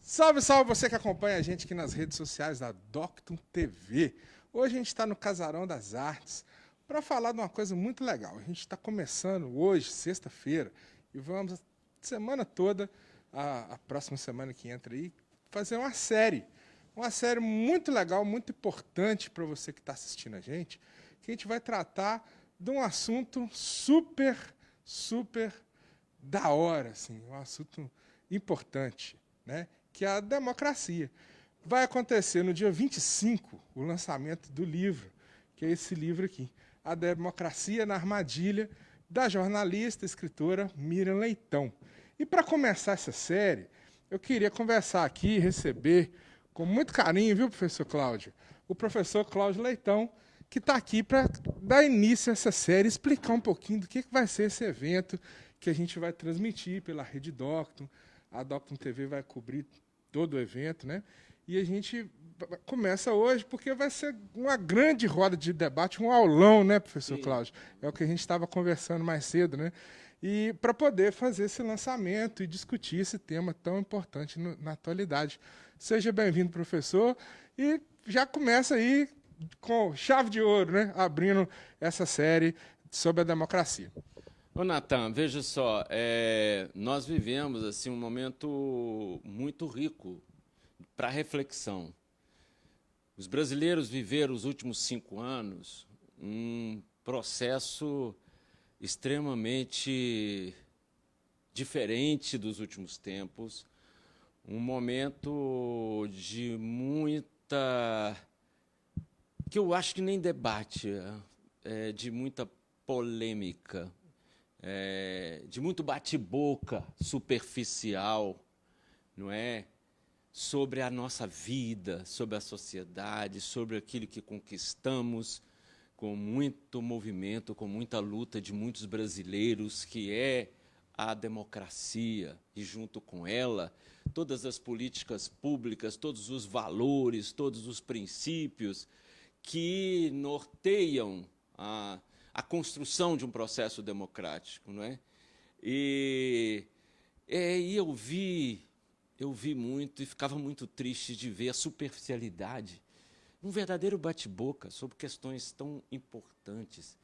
Salve, salve você que acompanha a gente aqui nas redes sociais da Doctum TV. Hoje a gente está no Casarão das Artes para falar de uma coisa muito legal. A gente está começando hoje, sexta-feira, e vamos, semana toda, a próxima semana que entra aí, fazer uma série. Uma série muito legal, muito importante para você que está assistindo a gente, que a gente vai tratar de um assunto super da hora, assim, um assunto importante, né? Que é a democracia. Vai acontecer no dia 25 o lançamento do livro, que é esse livro aqui, A Democracia na Armadilha, da jornalista e escritora Miriam Leitão. E para começar essa série, eu queria conversar aqui e receber, com muito carinho, viu, professor Cláudio, o professor Cláudio Leitão, que está aqui para dar início a essa série, explicar um pouquinho do que vai ser esse evento que a gente vai transmitir pela Rede Doctum. A Doctum TV vai cobrir todo o evento, né? E a gente começa hoje porque vai ser uma grande roda de debate, um aulão, né, professor Sim. Cláudio? É o que a gente estava conversando mais cedo, né? E para poder fazer esse lançamento e discutir esse tema tão importante na atualidade. Seja bem-vindo, professor, e já começa aí com chave de ouro, né? Abrindo essa série sobre a democracia. Ô, Natan, veja só, nós vivemos assim um momento muito rico para reflexão. Os brasileiros viveram os últimos 5 anos um processo extremamente diferente dos últimos tempos, um momento de muita, que eu acho que nem debate, de muita polêmica, de muito bate-boca superficial, não é? Sobre a nossa vida, sobre a sociedade, sobre aquilo que conquistamos com muito movimento, com muita luta de muitos brasileiros, que é a democracia, e junto com ela, todas as políticas públicas, todos os valores, todos os princípios que norteiam a construção de um processo democrático, não é? E eu vi muito e ficava muito triste de ver a superficialidade, um verdadeiro bate-boca sobre questões tão importantes,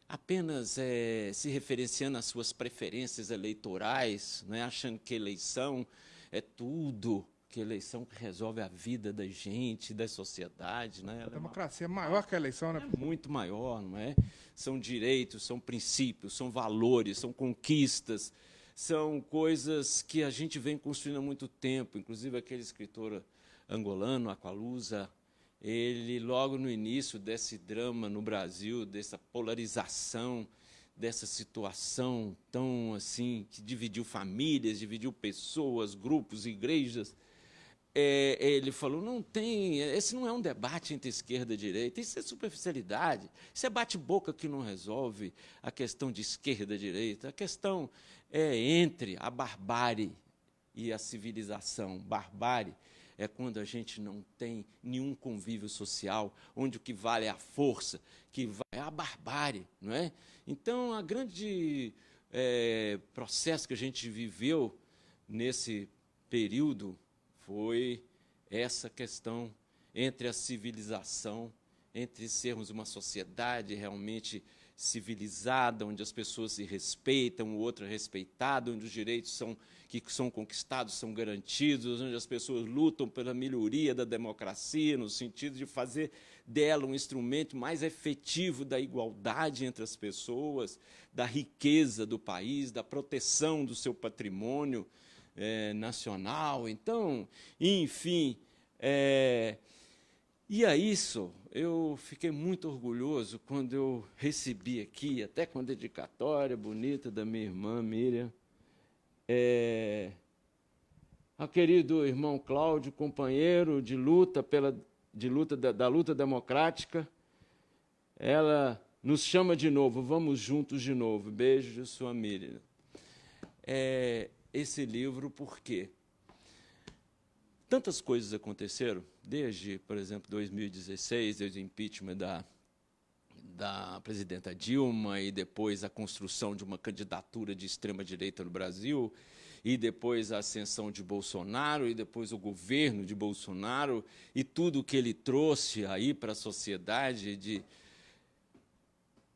apenas se referenciando às suas preferências eleitorais, não é? Achando que eleição é tudo, que eleição resolve a vida da gente, da sociedade, né? A Ela é uma democracia é maior que a eleição, né? muito maior, não é? São direitos, são princípios, são valores, são conquistas, são coisas que a gente vem construindo há muito tempo. Inclusive, aquele escritor angolano, Aqualusa, ele, logo no início desse drama no Brasil, dessa polarização, dessa situação tão assim, que dividiu famílias, dividiu pessoas, grupos, igrejas, ele falou, esse não é um debate entre esquerda e direita, isso é superficialidade, isso é bate-boca que não resolve a questão de esquerda e direita, a questão é entre a barbárie e a civilização. Barbárie é quando a gente não tem nenhum convívio social, onde o que vale é a força, é a barbárie, não é? Então, a grande processo que a gente viveu nesse período foi essa questão entre a civilização, entre sermos uma sociedade realmente civilizada, onde as pessoas se respeitam, o outro é respeitado, onde os direitos que são conquistados são garantidos, onde as pessoas lutam pela melhoria da democracia, no sentido de fazer dela um instrumento mais efetivo da igualdade entre as pessoas, da riqueza do país, da proteção do seu patrimônio nacional. Então, enfim, e a isso eu fiquei muito orgulhoso quando eu recebi aqui, até com a dedicatória bonita da minha irmã Miriam, ao querido irmão Cláudio, companheiro de luta da luta democrática. Ela nos chama de novo, vamos juntos de novo. Beijo de sua Miriam. Esse livro, por quê? Tantas coisas aconteceram, desde, por exemplo, 2016, desde o impeachment da presidenta Dilma e depois a construção de uma candidatura de extrema-direita no Brasil, e depois a ascensão de Bolsonaro, e depois o governo de Bolsonaro, e tudo o que ele trouxe aí para a sociedade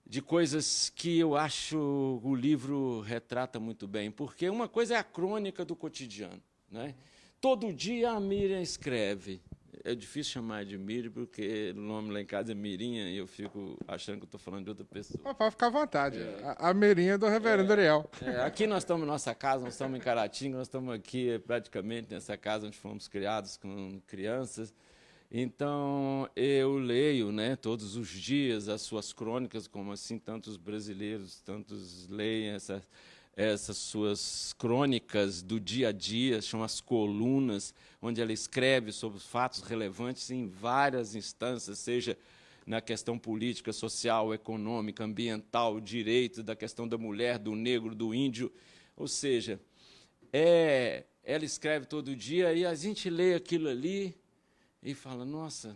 de coisas que eu acho o livro retrata muito bem, porque uma coisa é a crônica do cotidiano, né? Todo dia a Miriam escreve. É difícil chamar de Miriam, porque o nome lá em casa é Mirinha, e eu fico achando que estou falando de outra pessoa. Mas pode ficar à vontade. A Meirinha do reverendo Ariel. Aqui nós estamos na nossa casa, nós estamos em Caratinga, nós estamos aqui praticamente nessa casa onde fomos criados com crianças. Então, eu leio, né, todos os dias as suas crônicas, como assim tantos brasileiros, tantos leem essas suas crônicas do dia a dia, são as colunas, onde ela escreve sobre fatos relevantes em várias instâncias, seja na questão política, social, econômica, ambiental, direito, da questão da mulher, do negro, do índio. Ou seja, ela escreve todo dia e a gente lê aquilo ali e fala, nossa,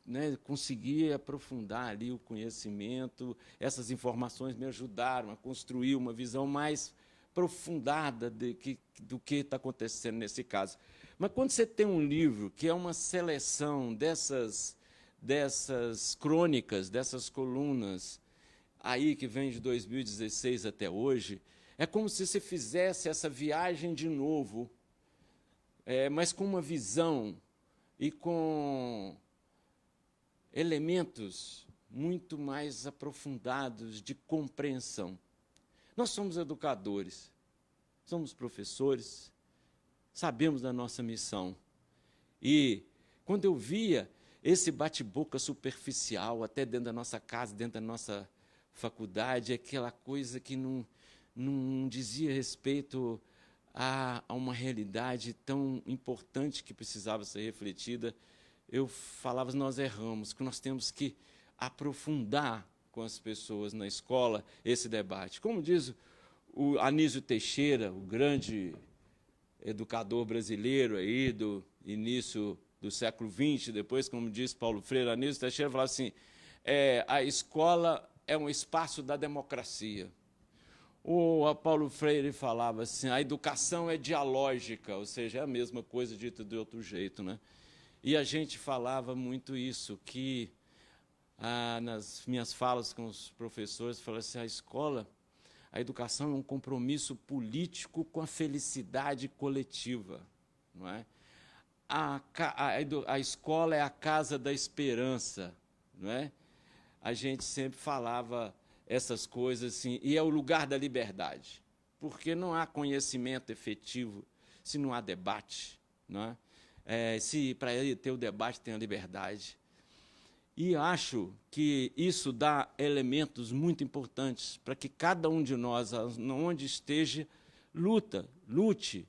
né, consegui aprofundar ali o conhecimento, essas informações me ajudaram a construir uma visão mais aprofundada do que está acontecendo nesse caso. Mas quando você tem um livro que é uma seleção dessas crônicas, dessas colunas, aí que vem de 2016 até hoje, é como se você fizesse essa viagem de novo, mas com uma visão e com elementos muito mais aprofundados de compreensão. Nós somos educadores, somos professores, sabemos da nossa missão. E quando eu via esse bate-boca superficial, até dentro da nossa casa, dentro da nossa faculdade, aquela coisa que não dizia respeito a uma realidade tão importante que precisava ser refletida, eu falava, nós erramos, que nós temos que aprofundar com as pessoas na escola esse debate. Como diz o Anísio Teixeira, o grande educador brasileiro aí do início do século XX, depois, como diz Paulo Freire, Anísio Teixeira falava assim, a escola é um espaço da democracia. Ou a Paulo Freire falava assim, a educação é dialógica, ou seja, é a mesma coisa dita de outro jeito, né? E a gente falava muito isso, que nas minhas falas com os professores, falava assim, a educação é um compromisso político com a felicidade coletiva, não é? A escola é a casa da esperança, não é? A gente sempre falava essas coisas assim, e é o lugar da liberdade, porque não há conhecimento efetivo se não há debate, não é? Se para ele ter o debate tem a liberdade. E acho que isso dá elementos muito importantes para que cada um de nós, onde esteja, lute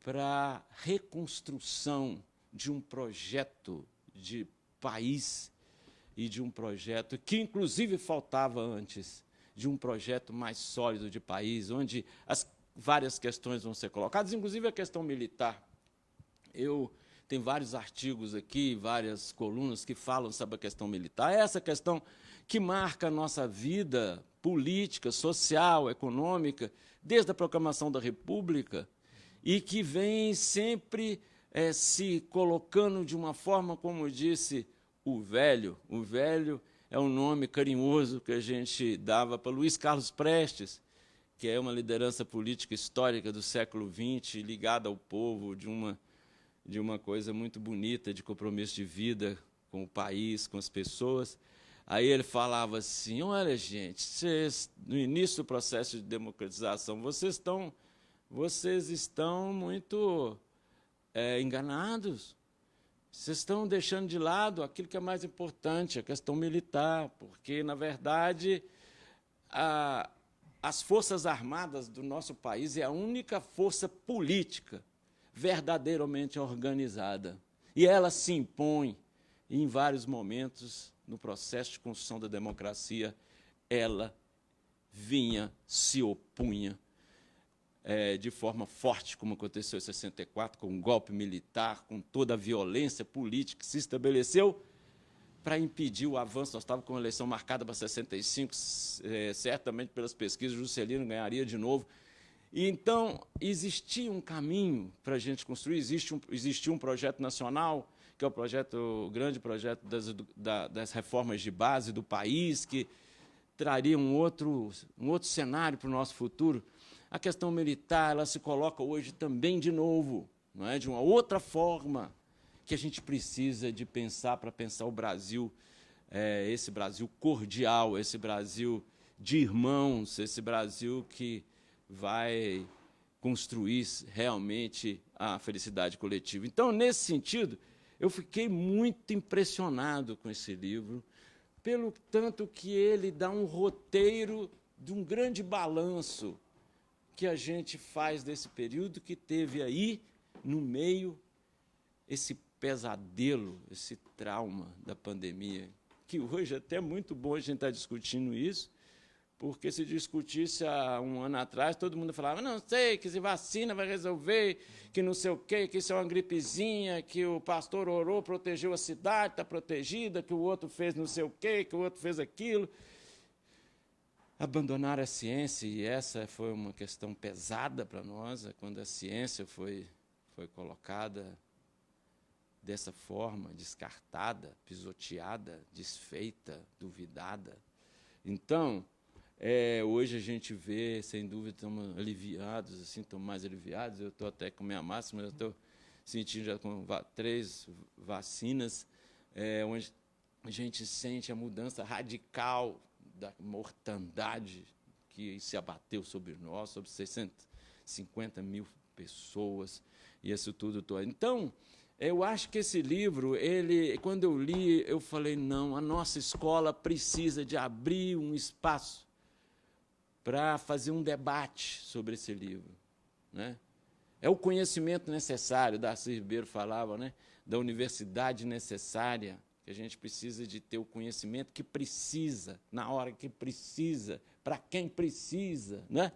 para a reconstrução de um projeto de país e de um projeto que, inclusive, faltava antes, de um projeto mais sólido de país, onde as várias questões vão ser colocadas, inclusive a questão militar. Eu tenho vários artigos aqui, várias colunas que falam sobre a questão militar. É essa questão que marca a nossa vida política, social, econômica, desde a proclamação da República, e que vem sempre se colocando de uma forma, como eu disse, o velho é um nome carinhoso que a gente dava para Luiz Carlos Prestes, que é uma liderança política histórica do século XX, ligada ao povo, de uma coisa muito bonita, de compromisso de vida com o país, com as pessoas. Aí ele falava assim, olha, gente, no início do processo de democratização, vocês estão muito enganados. Vocês estão deixando de lado aquilo que é mais importante, a questão militar, porque, na verdade, as Forças Armadas do nosso país é a única força política verdadeiramente organizada. E ela se impõe, em vários momentos, no processo de construção da democracia, ela se opunha de forma forte, como aconteceu em 64, com o golpe militar, com toda a violência política que se estabeleceu para impedir o avanço. Nós estávamos com uma eleição marcada para 65, certamente pelas pesquisas, Juscelino ganharia de novo. E, então, existia um caminho para a gente construir, existia um projeto nacional, que é o grande projeto das reformas de base do país, que traria um outro cenário para o nosso futuro. A questão militar, ela se coloca hoje também de novo, não é? De uma outra forma que a gente precisa de pensar para pensar o Brasil, esse Brasil cordial, esse Brasil de irmãos, esse Brasil que vai construir realmente a felicidade coletiva. Então, nesse sentido, eu fiquei muito impressionado com esse livro, pelo tanto que ele dá um roteiro de um grande balanço que a gente faz desse período que teve aí, no meio, esse pesadelo, esse trauma da pandemia, que hoje até é muito bom a gente estar discutindo isso, porque se discutisse há um ano atrás, todo mundo falava, não sei, que se vacina vai resolver, que não sei o quê, que isso é uma gripezinha, que o pastor orou, protegeu a cidade, está protegida, que o outro fez não sei o quê, que o outro fez aquilo. Abandonar a ciência, e essa foi uma questão pesada para nós, quando a ciência foi colocada dessa forma, descartada, pisoteada, desfeita, duvidada. Então, hoje a gente vê, sem dúvida, estamos aliviados, assim, estamos mais aliviados. Eu estou até com minha máxima, eu estou sentindo já com 3 vacinas, onde a gente sente a mudança radical da mortandade que se abateu sobre nós, sobre 650 mil pessoas, e isso tudo. Então, eu acho que esse livro, quando eu li, eu falei, não, a nossa escola precisa de abrir um espaço para fazer um debate sobre esse livro, né? É o conhecimento necessário, Darcy Ribeiro falava, né, da universidade necessária, que a gente precisa de ter o conhecimento que precisa, na hora que precisa, para quem precisa, né?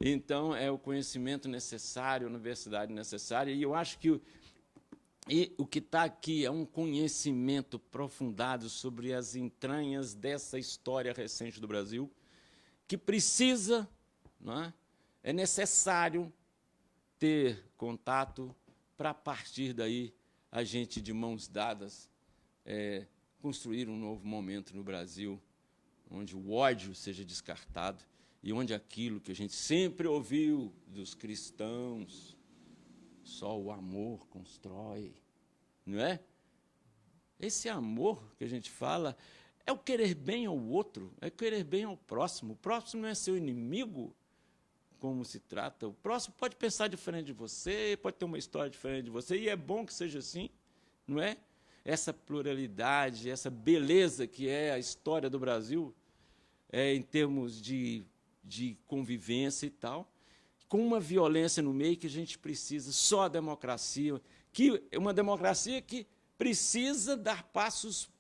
Então, é o conhecimento necessário, a universidade necessária, e eu acho que o que está aqui é um conhecimento aprofundado sobre as entranhas dessa história recente do Brasil, que precisa, não é necessário ter contato para, a partir daí, a gente, de mãos dadas, construir um novo momento no Brasil, onde o ódio seja descartado e onde aquilo que a gente sempre ouviu dos cristãos, só o amor constrói, não é? Esse amor que a gente fala é o querer bem ao outro, é querer bem ao próximo. O próximo não é seu inimigo, como se trata. O próximo pode pensar diferente de você, pode ter uma história diferente de você, e é bom que seja assim, não é? Essa pluralidade, essa beleza que é a história do Brasil, em termos de convivência e tal, com uma violência no meio que a gente precisa, só a democracia, que é uma democracia que precisa dar passos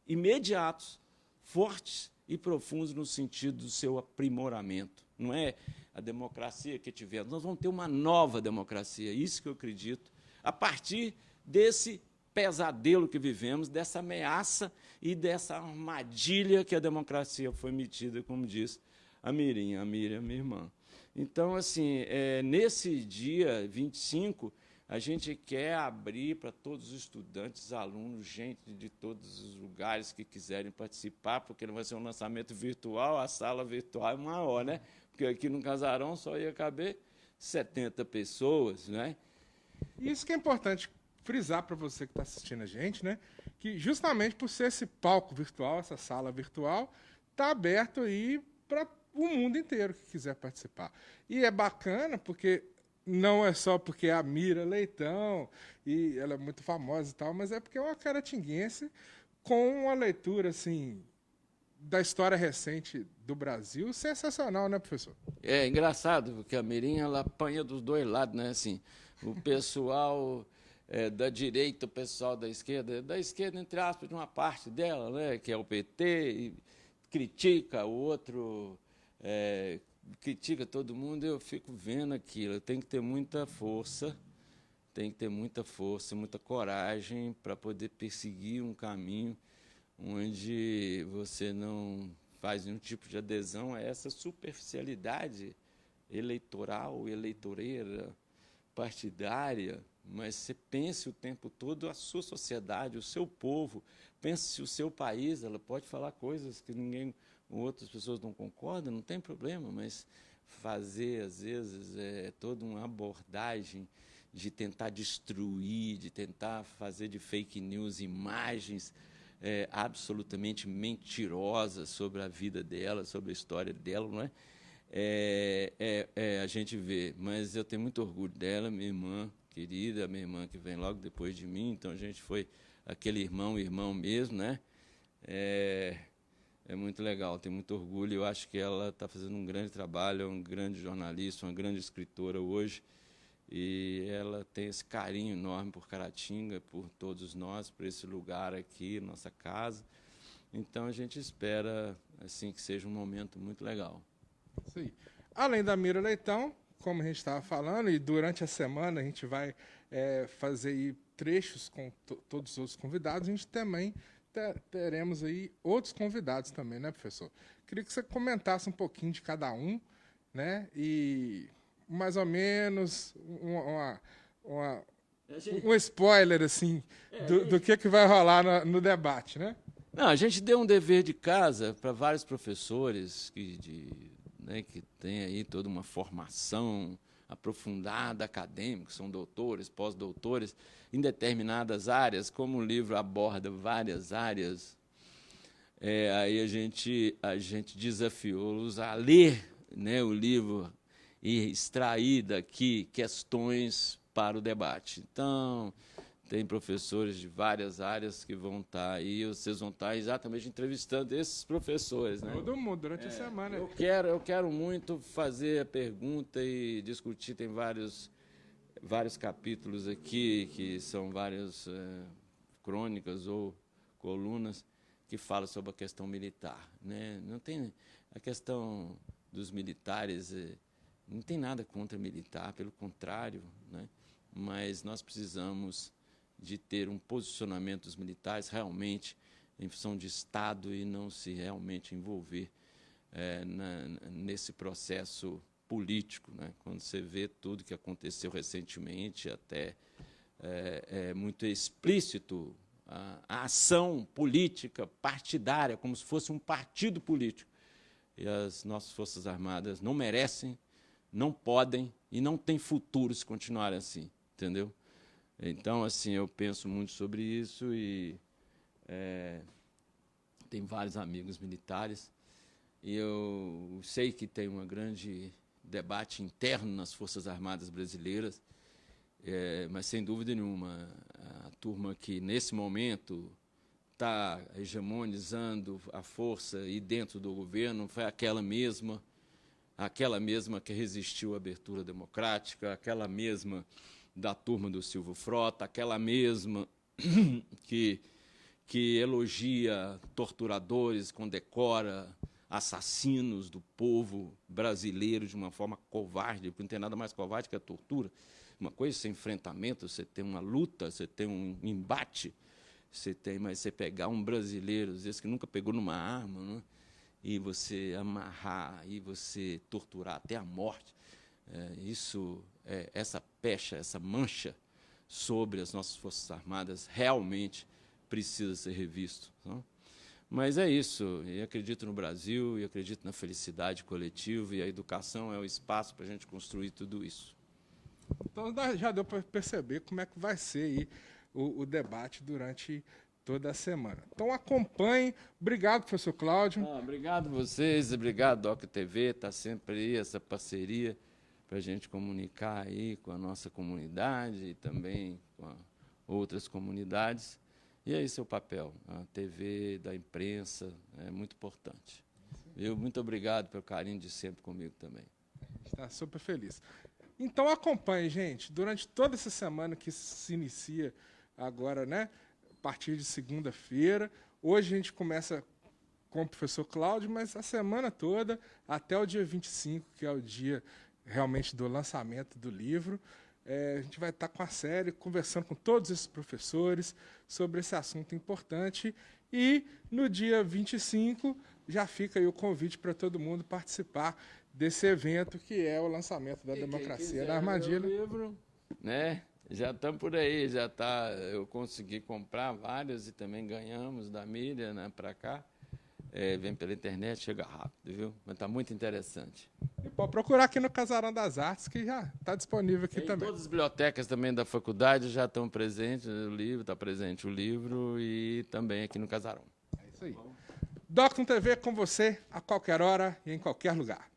imediatos, fortes e profundos no sentido do seu aprimoramento. Não é a democracia que tivemos, nós vamos ter uma nova democracia, isso que eu acredito, a partir desse pesadelo que vivemos, dessa ameaça e dessa armadilha que a democracia foi metida, como diz a Miriam, minha irmã. Então, assim, nesse dia 25, a gente quer abrir para todos os estudantes, alunos, gente de todos os lugares que quiserem participar, porque não vai ser um lançamento virtual, a sala virtual é maior, né? Porque aqui no Casarão só ia caber 70 pessoas, né? Isso que é importante frisar para você que está assistindo a gente, né? Que justamente por ser esse palco virtual, essa sala virtual, está aberto aí para o mundo inteiro que quiser participar. E é bacana porque não é só porque é a Mira Leitão e ela é muito famosa e tal, mas é porque é uma caratinguense com uma leitura assim da história recente do Brasil sensacional, né, professor? É engraçado porque a Mirinha ela apanha dos dois lados, né? Assim, o pessoal da direita, o pessoal da esquerda entre aspas de uma parte dela, né, que é o PT, e critica o outro. Critica todo mundo, eu fico vendo aquilo. Tem que ter muita força, muita coragem para poder perseguir um caminho onde você não faz nenhum tipo de adesão a essa superficialidade eleitoral, eleitoreira, partidária, mas você pense o tempo todo a sua sociedade, o seu povo, pense o seu país. Ela pode falar coisas que outras pessoas não concordam, não tem problema, mas fazer, às vezes, toda uma abordagem de tentar destruir, de tentar fazer de fake news imagens absolutamente mentirosas sobre a vida dela, sobre a história dela, não é? A gente vê, mas eu tenho muito orgulho dela, minha irmã querida, minha irmã que vem logo depois de mim, então a gente foi aquele irmão mesmo, né? É muito legal, tenho muito orgulho. Eu acho que ela está fazendo um grande trabalho, é um grande jornalista, uma grande escritora hoje, e ela tem esse carinho enorme por Caratinga, por todos nós, por esse lugar aqui, nossa casa. Então a gente espera assim que seja um momento muito legal. Isso aí. Além da Mira Leitão, como a gente estava falando, e durante a semana a gente vai fazer aí trechos com todos os outros convidados, a gente também teremos aí outros convidados também, né, professor? Queria que você comentasse um pouquinho de cada um, né? E mais ou menos um spoiler assim do que vai rolar no debate, né? Não, a gente deu um dever de casa para vários professores que têm aí toda uma formação aprofundada acadêmica, são doutores, pós-doutores, em determinadas áreas, como o livro aborda várias áreas, aí a gente desafiou-os a ler, né, o livro e extrair daqui questões para o debate. Então, tem professores de várias áreas que vão estar aí, vocês vão estar exatamente entrevistando esses professores, né? Todo mundo, durante a semana. Eu quero muito fazer a pergunta e discutir, tem vários capítulos aqui, que são várias crônicas ou colunas que falam sobre a questão militar, né? Não tem a questão dos militares, não tem nada contra militar, pelo contrário, né? Mas nós precisamos de ter um posicionamento dos militares realmente em função de Estado e não se realmente envolver nesse processo político, né? Quando você vê tudo que aconteceu recentemente, até é muito explícito a ação política partidária, como se fosse um partido político. E as nossas Forças Armadas não merecem, não podem e não têm futuro se continuarem assim, entendeu? Então, assim, eu penso muito sobre isso e tenho vários amigos militares e eu sei que tem um grande debate interno nas Forças Armadas brasileiras, mas, sem dúvida nenhuma, a turma que, nesse momento, está hegemonizando a força e dentro do governo foi aquela mesma que resistiu à abertura democrática, aquela mesma da turma do Silvio Frota, aquela mesma que elogia torturadores, condecora assassinos do povo brasileiro de uma forma covarde, porque não tem nada mais covarde que a tortura. Uma coisa, você enfrentamento, você tem uma luta, você tem um embate, mas você pegar um brasileiro, às vezes que nunca pegou numa arma, né? E você amarrar, e você torturar até a morte, essa pecha, essa mancha sobre as nossas Forças Armadas realmente precisa ser revisto, não? Mas é isso, eu acredito no Brasil, e acredito na felicidade coletiva, e a educação é o espaço para a gente construir tudo isso. Então já deu para perceber como é que vai ser aí o debate durante toda a semana. Então acompanhe. Obrigado, professor Cláudio. Obrigado a vocês, obrigado, Doc TV, está sempre aí essa parceria para a gente comunicar aí com a nossa comunidade e também com outras comunidades. E é esse o papel, a TV, da imprensa, é muito importante. Muito obrigado pelo carinho de sempre comigo também. Está super feliz. Então acompanhe, gente, durante toda essa semana que se inicia agora, né, a partir de segunda-feira. Hoje a gente começa com o professor Cláudio, mas a semana toda, até o dia 25, que é o dia realmente do lançamento do livro, a gente vai estar com a série, conversando com todos esses professores sobre esse assunto importante. E no dia 25 já fica aí o convite para todo mundo participar desse evento que é o lançamento da Democracia da Armadilha. O livro, né? Já estamos por aí, já tá. Eu consegui comprar vários e também ganhamos da Miriam, né, para cá. Vem pela internet, chega rápido, viu? Mas está muito interessante. E pode procurar aqui no Casarão das Artes, que já está disponível aqui também. Todas as bibliotecas também da faculdade já estão presentes o livro, está presente o livro e também aqui no Casarão. É isso aí. Docton TV com você a qualquer hora e em qualquer lugar.